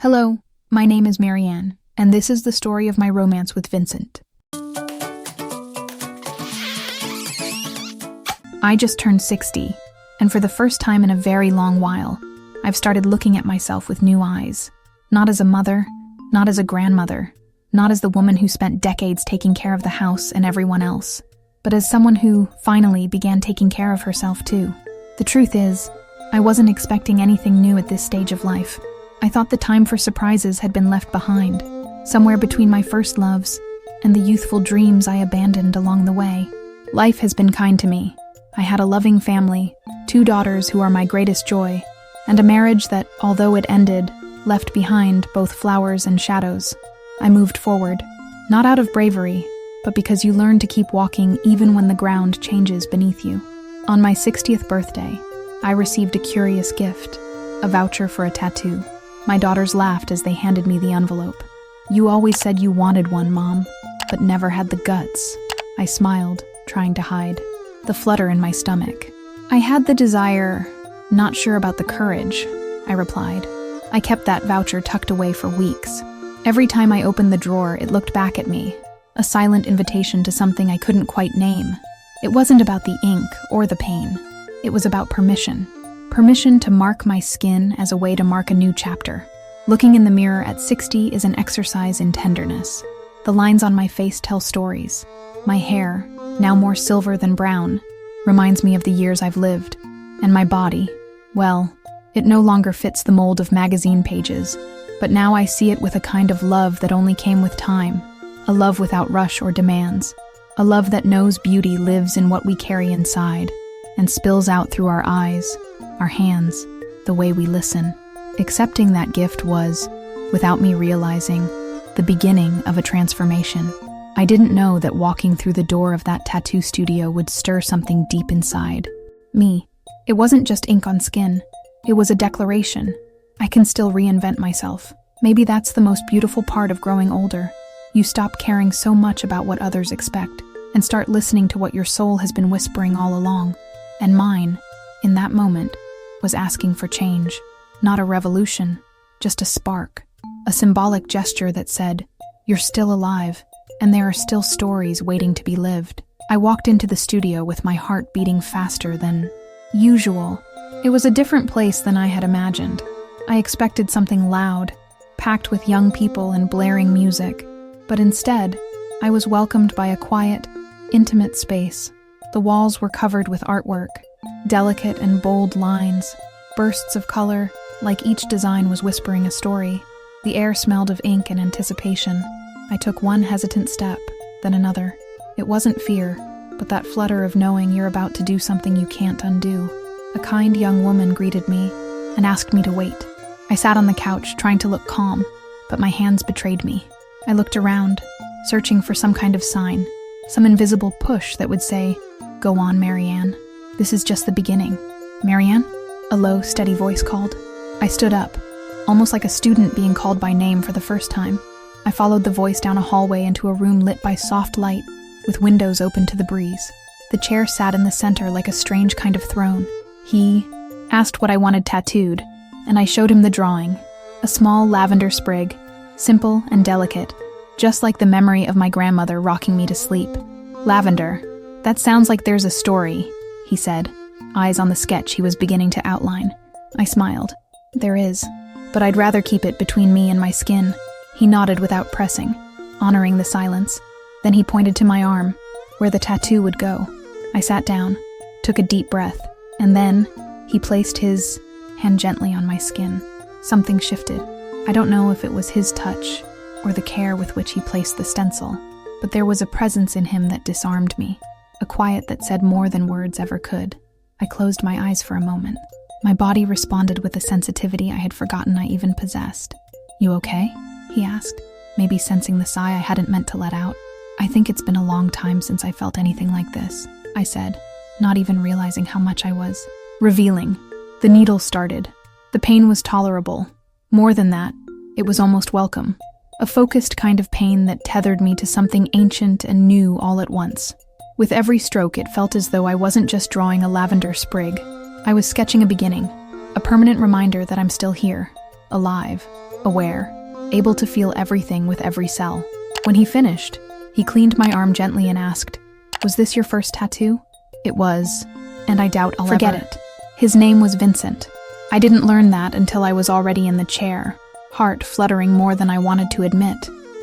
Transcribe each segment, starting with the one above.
Hello, my name is Marianne, and this is the story of my romance with Vincent. I just turned 60, and for the first time in a very long while, I've started looking at myself with new eyes. Not as a mother, not as a grandmother, not as the woman who spent decades taking care of the house and everyone else, but as someone who, finally, began taking care of herself too. The truth is, I wasn't expecting anything new at this stage of life. I thought the time for surprises had been left behind, somewhere between my first loves and the youthful dreams I abandoned along the way. Life has been kind to me. I had a loving family, 2 daughters who are my greatest joy, and a marriage that, although it ended, left behind both flowers and shadows. I moved forward, not out of bravery, but because you learn to keep walking even when the ground changes beneath you. On my 60th birthday, I received a curious gift, a voucher for a tattoo. My daughters laughed as they handed me the envelope. "You always said you wanted one, Mom, but never had the guts." I smiled, trying to hide the flutter in my stomach. "I had the desire, not sure about the courage," I replied. I kept that voucher tucked away for weeks. Every time I opened the drawer, it looked back at me, a silent invitation to something I couldn't quite name. It wasn't about the ink or the pain. It was about permission. Permission to mark my skin as a way to mark a new chapter. Looking in the mirror at 60 is an exercise in tenderness. The lines on my face tell stories. My hair, now more silver than brown, reminds me of the years I've lived. And my body, well, it no longer fits the mold of magazine pages, but now I see it with a kind of love that only came with time, a love without rush or demands, a love that knows beauty lives in what we carry inside and spills out through our eyes, our hands, the way we listen. Accepting that gift was, without me realizing, the beginning of a transformation. I didn't know that walking through the door of that tattoo studio would stir something deep inside me. It wasn't just ink on skin. It was a declaration. I can still reinvent myself. Maybe that's the most beautiful part of growing older. You stop caring so much about what others expect and start listening to what your soul has been whispering all along. And mine, in that moment, was asking for change. Not a revolution, just a spark. A symbolic gesture that said, "You're still alive, and there are still stories waiting to be lived." I walked into the studio with my heart beating faster than usual. It was a different place than I had imagined. I expected something loud, packed with young people and blaring music, but instead, I was welcomed by a quiet, intimate space. The walls were covered with artwork, delicate and bold lines, bursts of color, like each design was whispering a story. The air smelled of ink and anticipation. I took one hesitant step, then another. It wasn't fear, but that flutter of knowing you're about to do something you can't undo. A kind young woman greeted me and asked me to wait. I sat on the couch, trying to look calm, but my hands betrayed me. I looked around, searching for some kind of sign, some invisible push that would say, "Go on, Marianne. This is just the beginning." "Marianne?" a low, steady voice called. I stood up, almost like a student being called by name for the first time. I followed the voice down a hallway into a room lit by soft light, with windows open to the breeze. The chair sat in the center like a strange kind of throne. He asked what I wanted tattooed, and I showed him the drawing, a small lavender sprig, simple and delicate, just like the memory of my grandmother rocking me to sleep. "Lavender, that sounds like there's a story," he said, eyes on the sketch he was beginning to outline. I smiled. "There is, but I'd rather keep it between me and my skin." He nodded without pressing, honoring the silence. Then he pointed to my arm, where the tattoo would go. I sat down, took a deep breath, and then he placed his hand gently on my skin. Something shifted. I don't know if it was his touch or the care with which he placed the stencil, but there was a presence in him that disarmed me, a quiet that said more than words ever could. I closed my eyes for a moment. My body responded with a sensitivity I had forgotten I even possessed. "You okay?" he asked, maybe sensing the sigh I hadn't meant to let out. "I think it's been a long time since I felt anything like this," I said, not even realizing how much I was revealing. The needle started. The pain was tolerable. More than that, it was almost welcome. A focused kind of pain that tethered me to something ancient and new all at once. With every stroke, it felt as though I wasn't just drawing a lavender sprig. I was sketching a beginning, a permanent reminder that I'm still here, alive, aware, able to feel everything with every cell. When he finished, he cleaned my arm gently and asked, "Was this your first tattoo?" It was, and I doubt I'll forget it. His name was Vincent. I didn't learn that until I was already in the chair, heart fluttering more than I wanted to admit.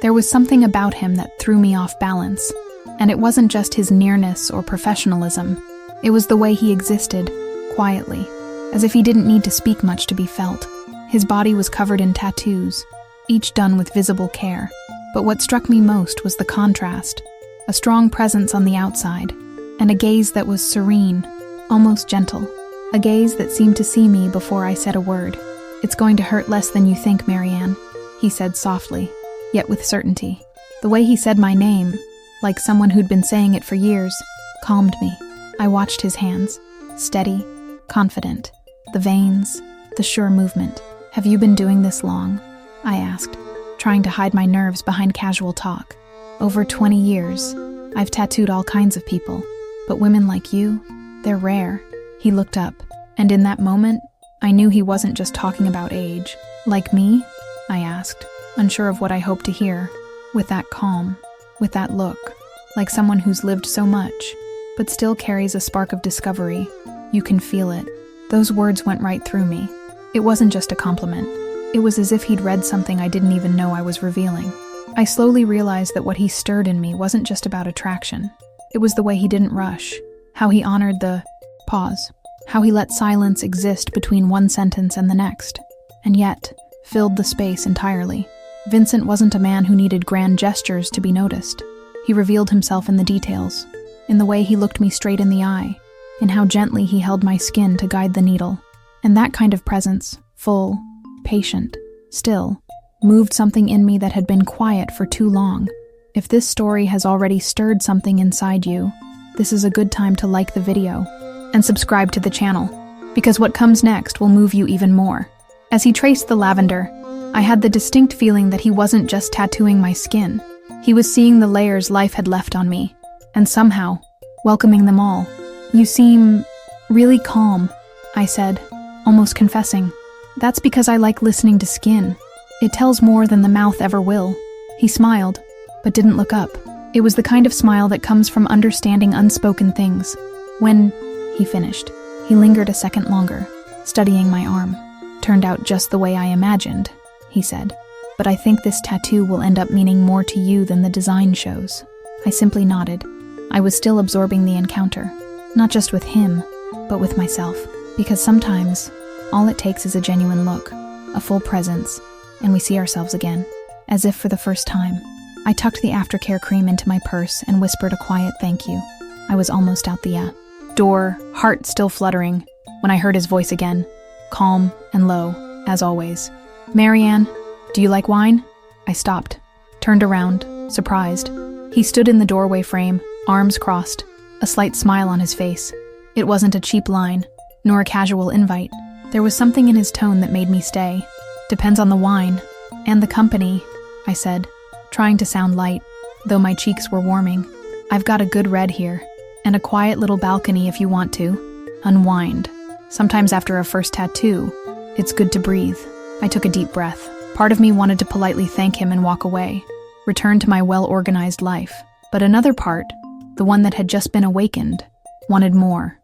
There was something about him that threw me off balance, and it wasn't just his nearness or professionalism. It was the way he existed, quietly, as if he didn't need to speak much to be felt. His body was covered in tattoos, each done with visible care. But what struck me most was the contrast, a strong presence on the outside, and a gaze that was serene, almost gentle, a gaze that seemed to see me before I said a word. "It's going to hurt less than you think, Marianne," he said softly, yet with certainty. The way he said my name, like someone who'd been saying it for years, calmed me. I watched his hands, steady, confident, the veins, the sure movement. "Have you been doing this long?" I asked, trying to hide my nerves behind casual talk. "Over 20 years. I've tattooed all kinds of people, but women like you, they're rare." He looked up, and in that moment, I knew he wasn't just talking about age. "Like me?" I asked, unsure of what I hoped to hear, with that calm, with that look, like someone who's lived so much, but still carries a spark of discovery. "You can feel it." Those words went right through me. It wasn't just a compliment. It was as if he'd read something I didn't even know I was revealing. I slowly realized that what he stirred in me wasn't just about attraction. It was the way he didn't rush, how he honored the pause, how he let silence exist between one sentence and the next, and yet filled the space entirely. Vincent wasn't a man who needed grand gestures to be noticed. He revealed himself in the details, in the way he looked me straight in the eye, in how gently he held my skin to guide the needle. And that kind of presence, full, patient, still, moved something in me that had been quiet for too long. If this story has already stirred something inside you, this is a good time to like the video and subscribe to the channel, because what comes next will move you even more. As he traced the lavender, I had the distinct feeling that he wasn't just tattooing my skin. He was seeing the layers life had left on me, and somehow, welcoming them all. "You seem really calm," I said, almost confessing. "That's because I like listening to skin. It tells more than the mouth ever will." He smiled, but didn't look up. It was the kind of smile that comes from understanding unspoken things. When he finished, he lingered a second longer, studying my arm. "Turned out just the way I imagined," he said. "But I think this tattoo will end up meaning more to you than the design shows." I simply nodded. I was still absorbing the encounter, not just with him, but with myself. Because sometimes, all it takes is a genuine look, a full presence, and we see ourselves again, as if for the first time. I tucked the aftercare cream into my purse and whispered a quiet thank you. I was almost out the door, heart still fluttering, when I heard his voice again, calm and low, as always. "Marianne, do you like wine?" I stopped, turned around, surprised. He stood in the doorway frame, arms crossed, a slight smile on his face. It wasn't a cheap line, nor a casual invite. There was something in his tone that made me stay. "Depends on the wine, and the company," I said, trying to sound light, though my cheeks were warming. "I've got a good red here, and a quiet little balcony if you want to unwind. Sometimes after a first tattoo, it's good to breathe." I took a deep breath. Part of me wanted to politely thank him and walk away, return to my well-organized life. But another part, the one that had just been awakened, wanted more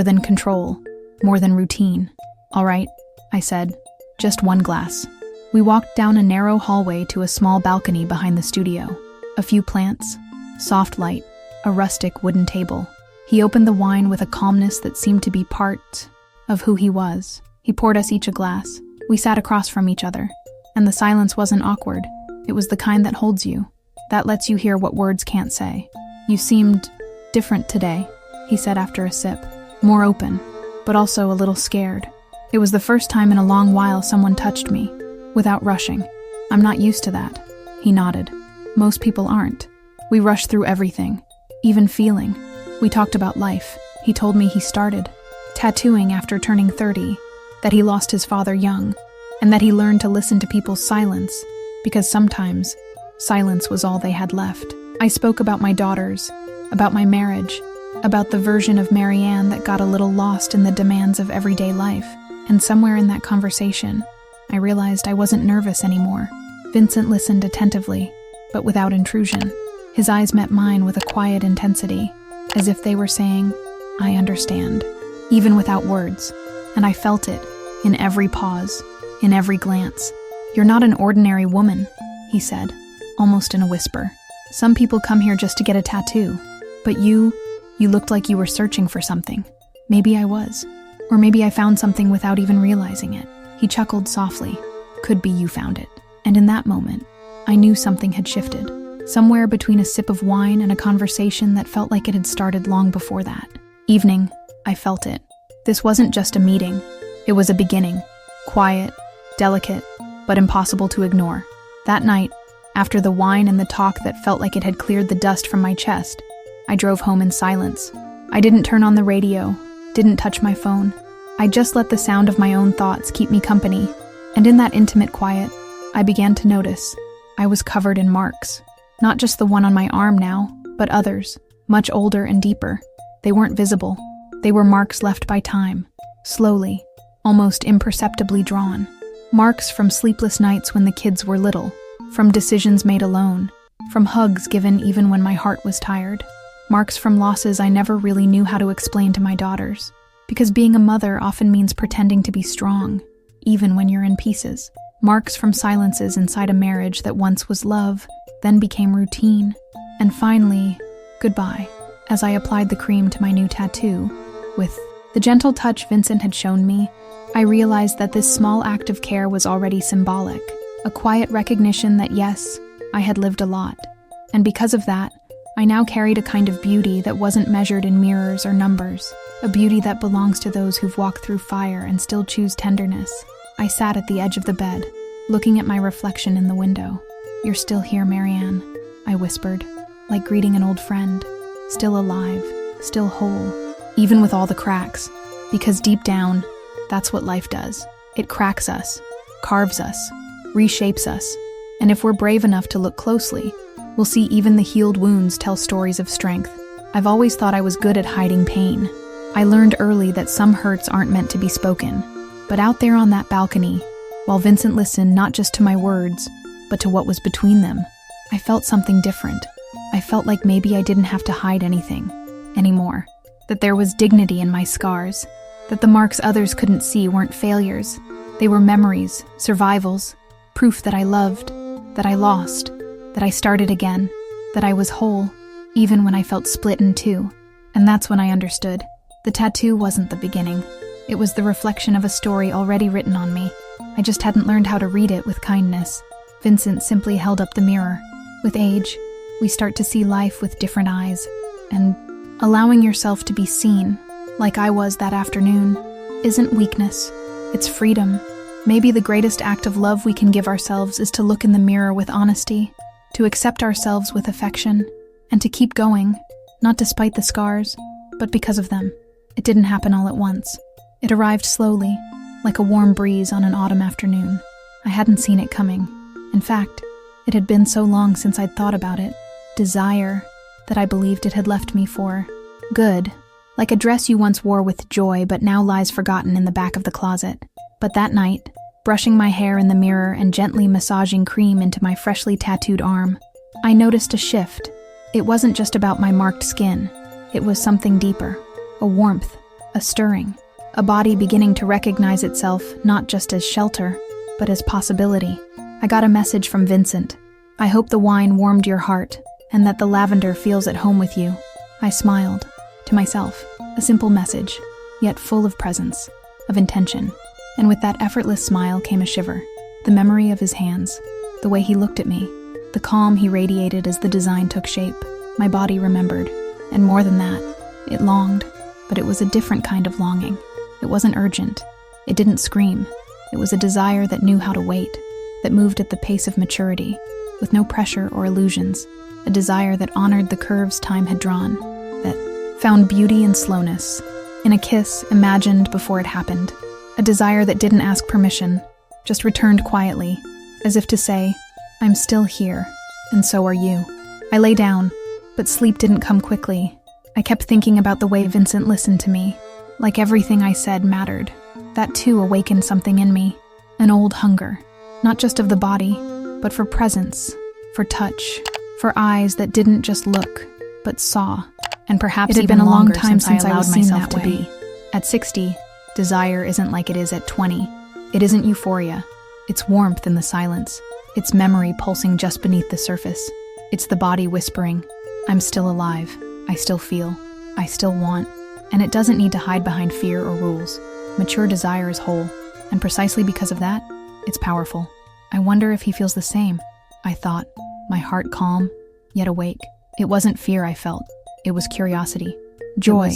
than control, more than routine. "All right," I said, "just one glass." We walked down a narrow hallway to a small balcony behind the studio. A few plants, soft light, a rustic wooden table. He opened the wine with a calmness that seemed to be part of who he was. He poured us each a glass. We sat across from each other, and the silence wasn't awkward. It was the kind that holds you, that lets you hear what words can't say. "You seemed different today," he said after a sip. "More open, but also a little scared." It was the first time in a long while someone touched me, without rushing. "I'm not used to that," he nodded. "Most people aren't. We rush through everything, even feeling." We talked about life. He told me he started tattooing after turning 30, that he lost his father young, and that he learned to listen to people's silence, because sometimes silence was all they had left. I spoke about my daughters, about my marriage, about the version of Marianne that got a little lost in the demands of everyday life. And somewhere in that conversation, I realized I wasn't nervous anymore. Vincent listened attentively, but without intrusion. His eyes met mine with a quiet intensity, as if they were saying, "I understand," even without words. And I felt it, in every pause, in every glance. "You're not an ordinary woman," he said, almost in a whisper. "Some people come here just to get a tattoo. But you looked like you were searching for something. Maybe I was. Or maybe I found something without even realizing it." He chuckled softly. "Could be you found it." And in that moment, I knew something had shifted. Somewhere between a sip of wine and a conversation that felt like it had started long before that. Evening, I felt it. This wasn't just a meeting. It was a beginning. Quiet, delicate, but impossible to ignore. That night, after the wine and the talk that felt like it had cleared the dust from my chest, I drove home in silence. I didn't turn on the radio, didn't touch my phone. I just let the sound of my own thoughts keep me company. And in that intimate quiet, I began to notice I was covered in marks. Not just the one on my arm now, but others, much older and deeper. They weren't visible. They were marks left by time, slowly, almost imperceptibly drawn. Marks from sleepless nights when the kids were little, from decisions made alone, from hugs given even when my heart was tired. Marks from losses I never really knew how to explain to my daughters, because being a mother often means pretending to be strong, even when you're in pieces. Marks from silences inside a marriage that once was love, then became routine, and finally, goodbye, as I applied the cream to my new tattoo. With the gentle touch Vincent had shown me, I realized that this small act of care was already symbolic, a quiet recognition that yes, I had lived a lot, and because of that, I now carried a kind of beauty that wasn't measured in mirrors or numbers, a beauty that belongs to those who've walked through fire and still choose tenderness. I sat at the edge of the bed, looking at my reflection in the window. "You're still here, Marianne," I whispered, like greeting an old friend. Still alive, still whole, even with all the cracks. Because deep down, that's what life does. It cracks us, carves us, reshapes us. And if we're brave enough to look closely, we'll see even the healed wounds tell stories of strength. I've always thought I was good at hiding pain. I learned early that some hurts aren't meant to be spoken. But out there on that balcony, while Vincent listened not just to my words, but to what was between them, I felt something different. I felt like maybe I didn't have to hide anything anymore. That there was dignity in my scars. That the marks others couldn't see weren't failures. They were memories, survivals, proof that I loved, that I lost, that I started again, that I was whole, even when I felt split in two. And that's when I understood. The tattoo wasn't the beginning. It was the reflection of a story already written on me. I just hadn't learned how to read it with kindness. Vincent simply held up the mirror. With age, we start to see life with different eyes, and allowing yourself to be seen, like I was that afternoon, isn't weakness, it's freedom. Maybe the greatest act of love we can give ourselves is to look in the mirror with honesty, to accept ourselves with affection, and to keep going, not despite the scars, but because of them. It didn't happen all at once. It arrived slowly, like a warm breeze on an autumn afternoon. I hadn't seen it coming. In fact, it had been so long since I'd thought about it. Desire, that I believed it had left me for good. Like a dress you once wore with joy but now lies forgotten in the back of the closet. But that night, brushing my hair in the mirror and gently massaging cream into my freshly tattooed arm, I noticed a shift. It wasn't just about my marked skin. It was something deeper. A warmth, a stirring. A body beginning to recognize itself not just as shelter, but as possibility. I got a message from Vincent. "I hope the wine warmed your heart, and that the lavender feels at home with you." I smiled, to myself, a simple message, yet full of presence, of intention. And with that effortless smile came a shiver. The memory of his hands, the way he looked at me, the calm he radiated as the design took shape. My body remembered, and more than that, it longed, but it was a different kind of longing. It wasn't urgent. It didn't scream. It was a desire that knew how to wait, that moved at the pace of maturity, with no pressure or illusions. A desire that honored the curves time had drawn, that found beauty in slowness, in a kiss imagined before it happened. A desire that didn't ask permission, just returned quietly, as if to say, "I'm still here, and so are you." I lay down, but sleep didn't come quickly. I kept thinking about the way Vincent listened to me, like everything I said mattered. That too awakened something in me, An old hunger, not just of the body, but for presence, for touch, for eyes that didn't just look, but saw. And perhaps it had been a long time since I allowed myself to be. At 60, desire isn't like it is at 20. It isn't euphoria. It's warmth in the silence. It's memory pulsing just beneath the surface. It's the body whispering, I'm still alive. I still feel. I still want. And it doesn't need to hide behind fear or rules. Mature desire is whole. And precisely because of that, it's powerful. I wonder if he feels the same. I thought, my heart calm, yet awake. It wasn't fear I felt. It was curiosity. Joy.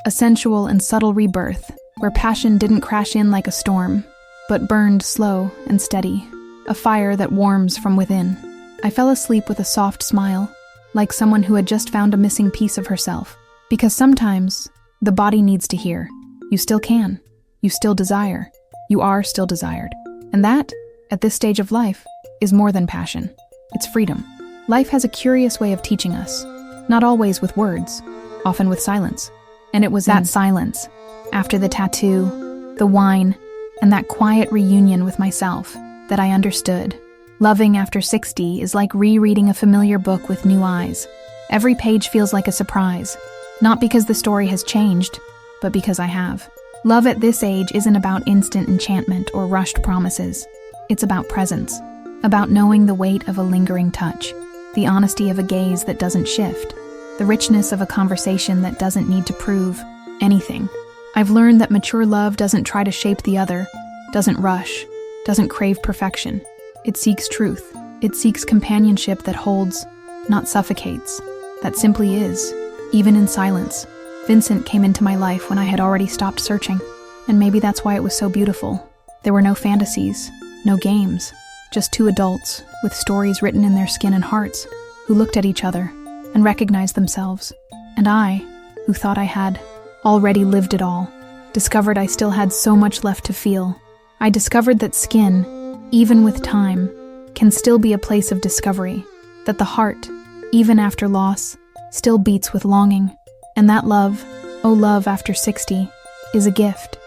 A sensual and subtle rebirth, where passion didn't crash in like a storm, but burned slow and steady. A fire that warms from within. I fell asleep with a soft smile, like someone who had just found a missing piece of herself. Because sometimes, the body needs to hear. You still can. You still desire. You are still desired. And that, at this stage of life, is more than passion. It's freedom. Life has a curious way of teaching us. Not always with words, often with silence. And it was that silence, after the tattoo, the wine, and that quiet reunion with myself, that I understood. Loving after 60 is like rereading a familiar book with new eyes. Every page feels like a surprise. Not because the story has changed, but because I have. Love at this age isn't about instant enchantment or rushed promises. It's about presence, about knowing the weight of a lingering touch, the honesty of a gaze that doesn't shift, the richness of a conversation that doesn't need to prove anything. I've learned that mature love doesn't try to shape the other, doesn't rush, doesn't crave perfection. It seeks truth. It seeks companionship that holds, not suffocates, that simply is, even in silence. Vincent came into my life when I had already stopped searching, and maybe that's why it was so beautiful. There were no fantasies, no games, just two adults with stories written in their skin and hearts who looked at each other and recognized themselves. And I, who thought I had already lived it all, discovered I still had so much left to feel. I discovered that skin, even with time, can still be a place of discovery, that the heart, even after loss, still beats with longing, and that love, oh love after 60, is a gift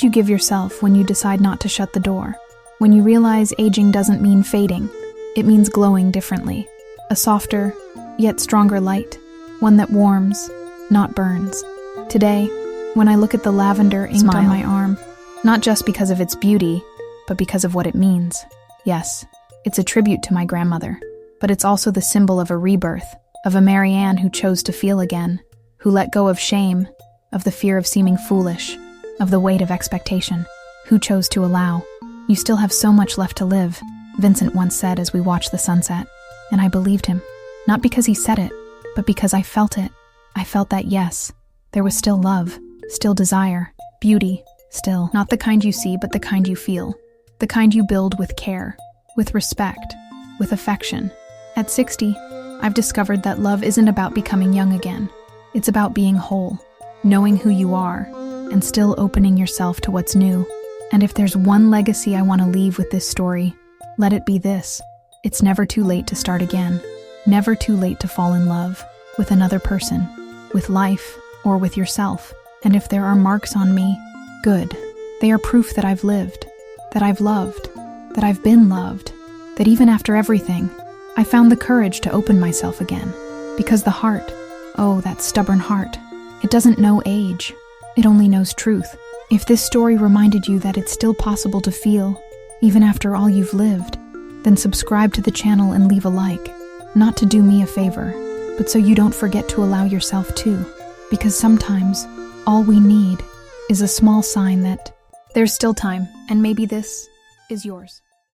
you give yourself when you decide not to shut the door, when you realize aging doesn't mean fading, it means glowing differently, a softer, yet stronger light, one that warms, not burns. Today, when I look at the lavender inked on my arm, not just because of its beauty, but because of what it means. Yes, it's a tribute to my grandmother, but it's also the symbol of a rebirth, of a Mary Ann who chose to feel again, who let go of shame, of the fear of seeming foolish, of the weight of expectation, who chose to allow. You still have so much left to live, Vincent once said as we watched the sunset, and I believed him, not because he said it, but because I felt it. I felt that yes, there was still love, still desire, beauty, still. Not the kind you see, but the kind you feel. The kind you build with care, with respect, with affection. At 60, I've discovered that love isn't about becoming young again. It's about being whole, knowing who you are, and still opening yourself to what's new. And if there's one legacy I want to leave with this story, let it be this. It's never too late to start again. Never too late to fall in love with another person, with life, or with yourself. And if there are marks on me, good. They are proof that I've lived, that I've loved, that I've been loved, that even after everything, I found the courage to open myself again. Because the heart, oh, that stubborn heart, it doesn't know age. It only knows truth. If this story reminded you that it's still possible to feel, even after all you've lived, then subscribe to the channel and leave a like. Not to do me a favor, but so you don't forget to allow yourself to. Because sometimes, all we need is a small sign that there's still time, and maybe this is yours.